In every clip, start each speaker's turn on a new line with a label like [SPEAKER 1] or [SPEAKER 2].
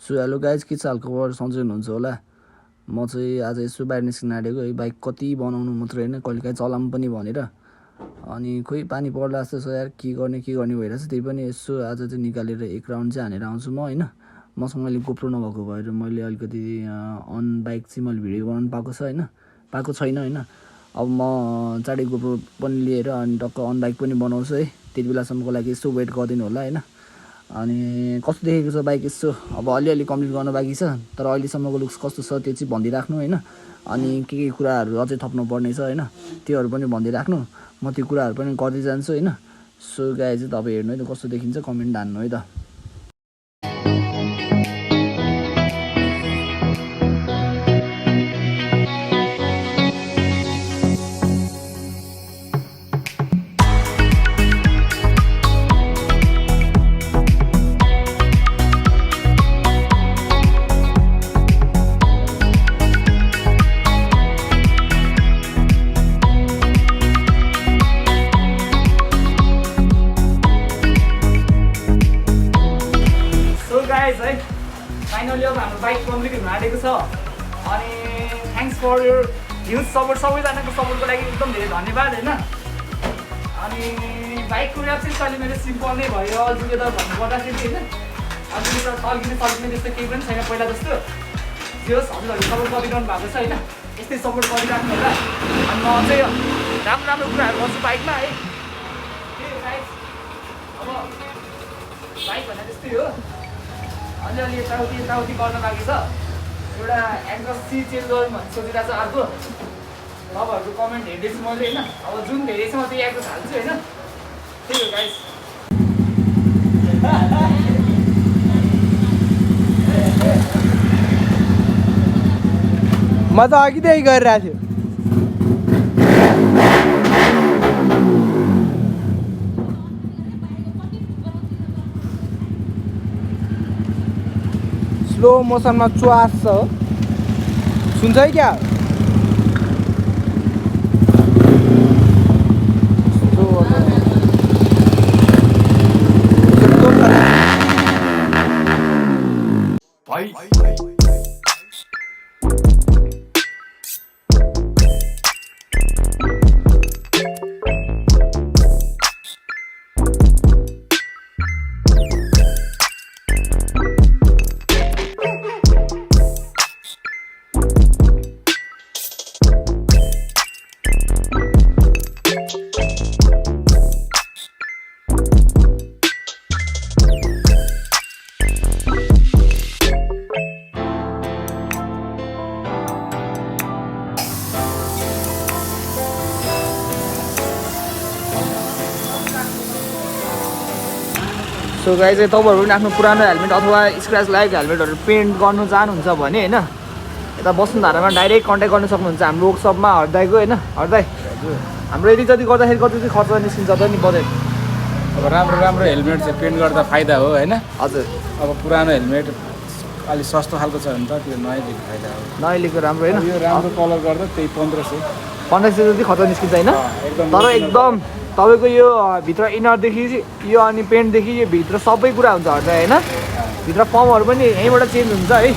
[SPEAKER 1] So hello guys, के छ हालखबर? सन्चै हुनुहुन्छ होला। म चाहिँ आज यसो बाहिर निस्किन आँटेको। है बाइक कति बनाउनु मात्रै होइन, कहिलेकाहीँ चलाउनु पनि भनेर। अनि खोइ पानी पर्ला जस्तो छ यार, के गर्ने भइरहेछ। त्यही पनि यसो आज चाहिँ निकालेर एक राउन्ड चाहिँ हानेर आउँछु म होइन। मसँग अहिले गोप्रो नभएको भएर मैले अलिकति अन बाइक चाहिँ मैले भिडियो बनाउनु पाएको छैन होइन। अब म चाँडै गोप्रो पनि लिएर अनि टक्क अन बाइक पनि बनाउँछु है। त्यति बेलासम्मको लागि यसो वेट गरिदिनु होला होइन। अनि कस्तो देखेको छ बाइक यसो अब अलिअलि कम्प्लिट गर्न बाँकी छ, तर अहिलेसम्मको लुक्स कस्तो छ त्यो चाहिँ भनिदिइराख्नु होइन। अनि के कुराहरू अझै थप्नुपर्ने छ होइन, त्योहरू पनि भनिदिइराख्नु। म त्यो कुराहरू पनि गर्दै जान्छु होइन। सो गाइज चाहिँ तपाईँ हेर्नु है त, कस्तो देखिन्छ कमेन्ट हान्नु है त। है फाइनली अब हाम्रो बाइक कम्प्लिट हुन आँटेको छ। अनि thanks for your huge support, सबैजनाको सपोर्टको लागि एकदम धेरै धन्यवाद होइन। अनि बाइकको ऱ्याप चाहिँ कहिले मेरो सिम्पल नै भयो अलटुगेदर भन्नुपर्दाखेरि होइन। अलटुगेदर सल्किने त्यस्तो केही पनि छैन पहिला जस्तो। त्यो हजुरहरूले सपोर्ट गरिरहनु भएको छ होइन, यस्तै सपोर्ट गरिराख्नु होला। अनि म चाहिँ राम्रो राम्रो कुराहरू गर्छु बाइकमा है। त्यही बाइक अब बाइक भन्दा त्यस्तै हो, अलिअलि यताउति गर्न बाँकी छ। एउटा एङ्कल सी चेन्ज गरौँ भन्ने सोचिरहेको छ अर्को। तपाईँहरूको कमेन्ट हेर्दैछु मैले होइन। अब जुन धेरै छ म त्यही एङ्कल हाल्छु होइन। त्यही हो गाइस।
[SPEAKER 2] म त अघिदेखि गरिरहेको थियो। स्लो मोसनमा च्वास छ, सुन्छ है क्या?
[SPEAKER 1] सो गाइज चाहिँ तपाईँहरू पनि आफ्नो पुरानो हेलमेट अथवा स्क्र्याच लागेको हेलमेटहरू पेन्ट गर्नु चाहनुहुन्छ भने होइन, यता वसुन्धरामा डाइरेक्ट कन्ट्याक्ट गर्न सक्नुहुन्छ हाम्रो वर्कसपमा हर्दाईको होइन। हर्दाई हाम्रो यति जति गर्दाखेरि कति चाहिँ खर्च निस्किन्छ त नि बजेट?
[SPEAKER 3] अब राम्रो हेलमेट चाहिँ पेन्ट गर्दा फाइदा हो होइन।
[SPEAKER 1] हजुर,
[SPEAKER 3] अब पुरानो हेलमेट अलिक सस्तो खालको छ भने त त्यो नयाँ लिएको फाइदा हो।
[SPEAKER 1] नयाँ लिएको राम्रो होइन।
[SPEAKER 3] यो राम्रो कलर गर्दा त्यही 1500
[SPEAKER 1] जति खर्च निस्किन्छ होइन।
[SPEAKER 3] एकदम
[SPEAKER 1] तर एकदम तपाईँको यो भित्र इनरदेखि यो अनि पेन्टदेखि यो भित्र सबै कुरा हुन्छ हर्दा होइन। भित्र फर्महरू पनि यहीँबाट चेन्ज हुन्छ है,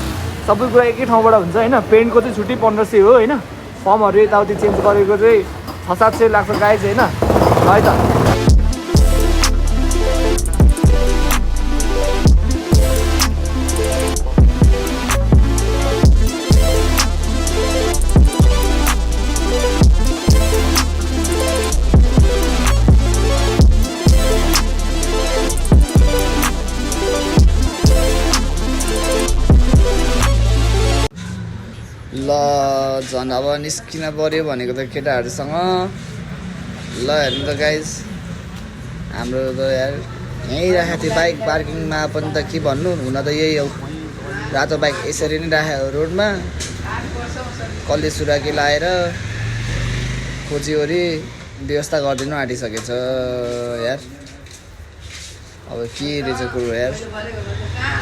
[SPEAKER 1] सबै कुरा एकै ठाउँबाट हुन्छ होइन। पेन्टको चाहिँ छुट्टै 1500 हो होइन। फर्महरू यताउति चेन्ज गरेको चाहिँ 600-700 लाग्छ गाइज होइन। है त ल झन् अब निस्किन पऱ्यो भनेको त केटाहरूसँग। ल हेर्नु त गाइज, हाम्रो त यार यहीँ राखेको थियो बाइक पार्किङमा पनि त के भन्नु, हुन त यही हो। रातो बाइक यसरी नै राखेको रोडमा, कसले सुराकी लाएर खोजिवरी व्यवस्था गरिदिनु आँटिसकेछ यार। अब के रहेछ कुरो यार,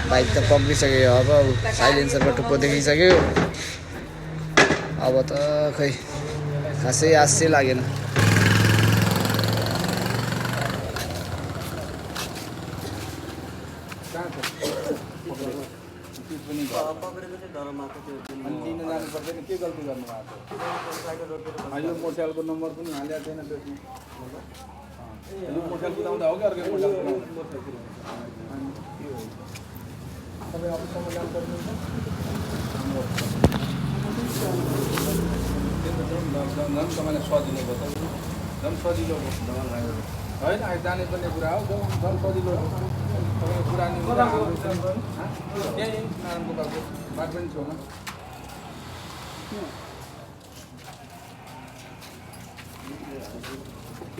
[SPEAKER 1] बाइक त पक्रिसक्यो। अब साइलेन्सरमा टुप्पो देखिसक्यो। अब त खै खासै आशै लागेन।
[SPEAKER 3] पनि भयो
[SPEAKER 4] पक्रेको चाहिँ धरमाको त्यो
[SPEAKER 3] अनि लिन जानु पर्दैन के गल्ती गर्नुभएको
[SPEAKER 4] साइकल रोकेर
[SPEAKER 3] यो मोटरसाइकलको नम्बर पनि हालेको थिएन त्यसमा यो मोटरसाइकल कुदाउँदा हो कि अर्को मोटरसाइकल तपाईँ अफिससम्म जानु पर्नुहुन्छ झन् तपाईँलाई सजिलो भयो त झन् सजिलो भयो होइन अहिले जाने पर्ने कुरा हो झन् सजिलो हो तपाईँको पुरानो यहीँ नारायणको बाटो बाटो पनि छेउमा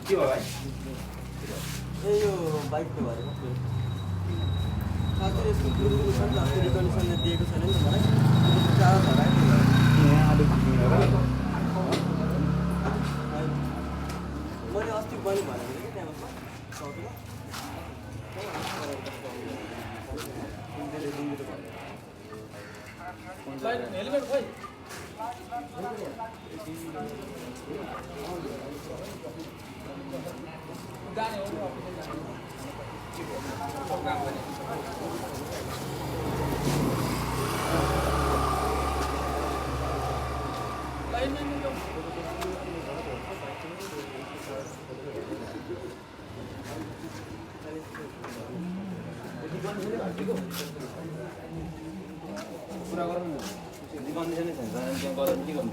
[SPEAKER 3] के भयो भाइ
[SPEAKER 4] ए यो बाइकको बारेमा साथै यसको रिकन्डिसनले दिएको छैन नि त मलाई चार हरायो मैले अस्ति पनि भनेको थिएँ कि त्यहाँ सौटमा
[SPEAKER 1] हेलमेट खोइ जाने हो
[SPEAKER 3] पुरा गरौँ न कन्डिसनै छैन त्यहाँ गएर के गर्नु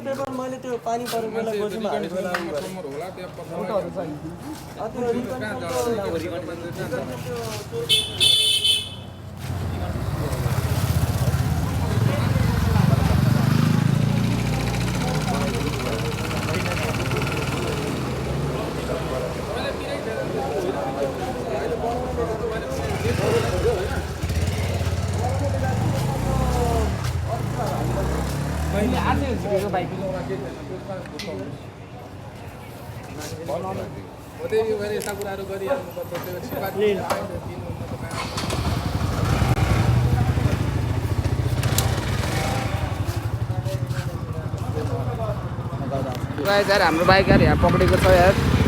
[SPEAKER 4] पेपर मैले त्यो पानी परेको बेला गोजीमा हालेको बेला
[SPEAKER 3] होला
[SPEAKER 1] मैले आजै झिकेको बाइक
[SPEAKER 3] त्यही भएर यस्ता कुराहरू गरिहाल्नुपर्छ त्यो
[SPEAKER 2] गाइस यार हाम्रो बाइक यार यहाँ पक्रेको छ यार